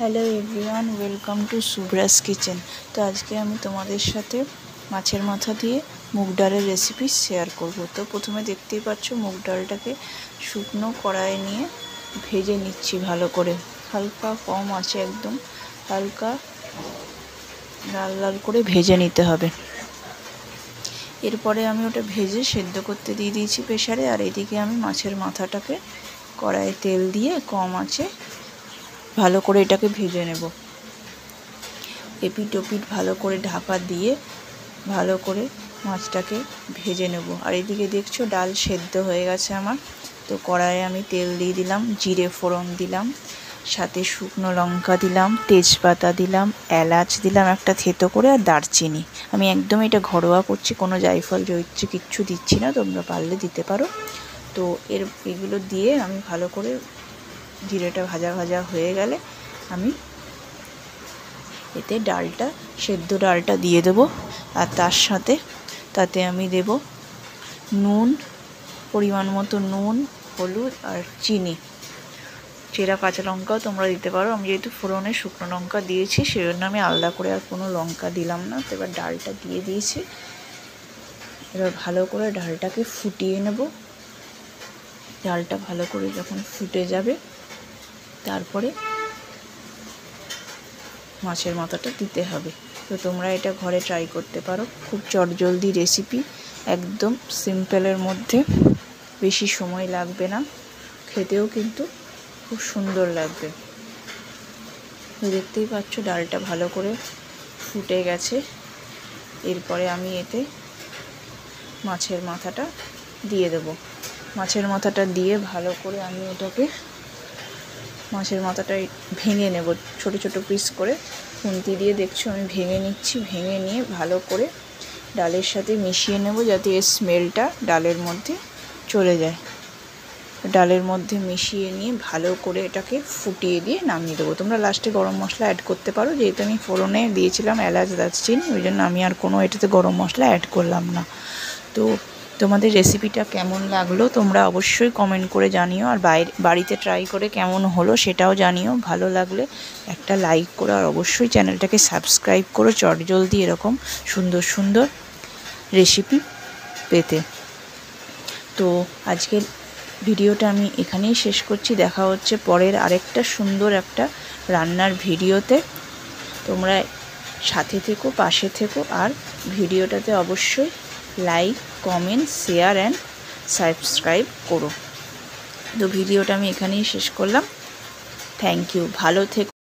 Hello everyone, welcome to Shubhra's kitchen. তো আজকে আমি তোমাদের সাথে মাছের মাথা দিয়ে মুগ ডালের রেসিপি শেয়ার করব। তো প্রথমে দেখতেই পাচ্ছ মুগ ডালটাকে শুকনো কড়াইয়ে নিয়ে ভেজে নিচ্ছি ভালো করে। হালকা কম আছে, একদম হালকা লাল লাল করে ভেজে নিতে হবে। এরপরে আমি ওটা ভেজে সেদ্ধ করতে দিয়ে দিয়েছি প্রেসারে। আর এদিকে আমি মাছের মাথাটাকে কড়াইয়ে তেল দিয়ে কম আছে ভালো করে এটাকে ভেজে নেব। এপিট ওপিট ভালো করে ঢাকা দিয়ে ভালো করে মাছটাকে ভেজে নেব। আর এদিকে দেখছো ডাল সেদ্ধ হয়ে গেছে আমার। তো কড়াইয়ে আমি তেল দিয়ে দিলাম, জিরে ফোড়ন দিলাম, সাথে শুকনো লঙ্কা দিলাম, তেজপাতা দিলাম, এলাচ দিলাম একটা থেতো করে, আর দারচিনি। আমি একদম এটা ঘরোয়া করছি, কোনো জায়ফল জয়িত্রী কিচ্ছু দিচ্ছি না, তোমরা পারলে দিতে পারো। তো এগুলো দিয়ে আমি ভালো করে জিরেটা ভাজা ভাজা হয়ে গেলে আমি এতে ডালটা, সেদ্ধ ডালটা দিয়ে দেবো। আর তাতে আমি দেব নুন, পরিমাণ মতো নুন, হলুদ আর চিনি। চেরা কাঁচা লঙ্কাও তোমরা দিতে পারো। আমি যেহেতু ফোড়নে শুকনো লঙ্কা দিয়েছি সেজন্য আমি আলাদা করে আর কোনো লঙ্কা দিলাম না। তো এবার ডালটা দিয়ে দিয়েছি। এবার ভালো করে ডালটাকে ফুটিয়ে নেব। ডালটা ভালো করে যখন ফুটে যাবে তারপরে মাছের মাথাটা দিতে হবে। তো তোমরা এটা ঘরে ট্রাই করতে পারো, খুব চটজলদি রেসিপি, একদম সিম্পলের মধ্যে, বেশি সময় লাগবে না, খেতেও কিন্তু খুব সুন্দর লাগবে। তো দেখতেই পাচ্ছ ডালটা ভালো করে ফুটে গেছে। এরপরে আমি এতে মাছের মাথাটা দিয়ে দেব। মাছের মাথাটা দিয়ে ভালো করে আমি ওটাকে মাছের মাথাটা ভেঙে নেব ছোট ছোট পিস করে। খুন্তি দিয়ে দেখছো আমি ভেঙে নিচ্ছি। ভেঙে নিয়ে ভালো করে ডালের সাথে মিশিয়ে নেব যাতে এর স্মেলটা ডালের মধ্যে চলে যায়। ডালের মধ্যে মিশিয়ে নিয়ে ভালো করে এটাকে ফুটিয়ে দিয়ে নামিয়ে দেবো। তোমরা লাস্টে গরম মশলা অ্যাড করতে পারো, যেহেতু আমি ফোড়নে দিয়েছিলাম এলাচ দারচিনি, ওই জন্য আমি আর কোনো এটাতে গরম মশলা অ্যাড করলাম না। তো তোমাদের রেসিপিটা কেমন লাগলো তোমরা অবশ্যই কমেন্ট করে জানিও। আর বাড়িতে ট্রাই করে কেমন হলো সেটাও জানিও। ভালো লাগলে একটা লাইক করো, আর অবশ্যই চ্যানেলটাকে সাবস্ক্রাইব করো চটজলদি এরকম সুন্দর সুন্দর রেসিপি পেতে। তো আজকের ভিডিওটা আমি এখানেই শেষ করছি। দেখা হচ্ছে পরের আরেকটা সুন্দর একটা রান্নার ভিডিওতে। তোমরা সাথে থেকো, পাশে থেকো, আর ভিডিওটাতে অবশ্যই like, comment, share and subscribe করো। তো ভিডিওটা আমি এখানেই শেষ করলাম। Thank you. ভালো থেকো।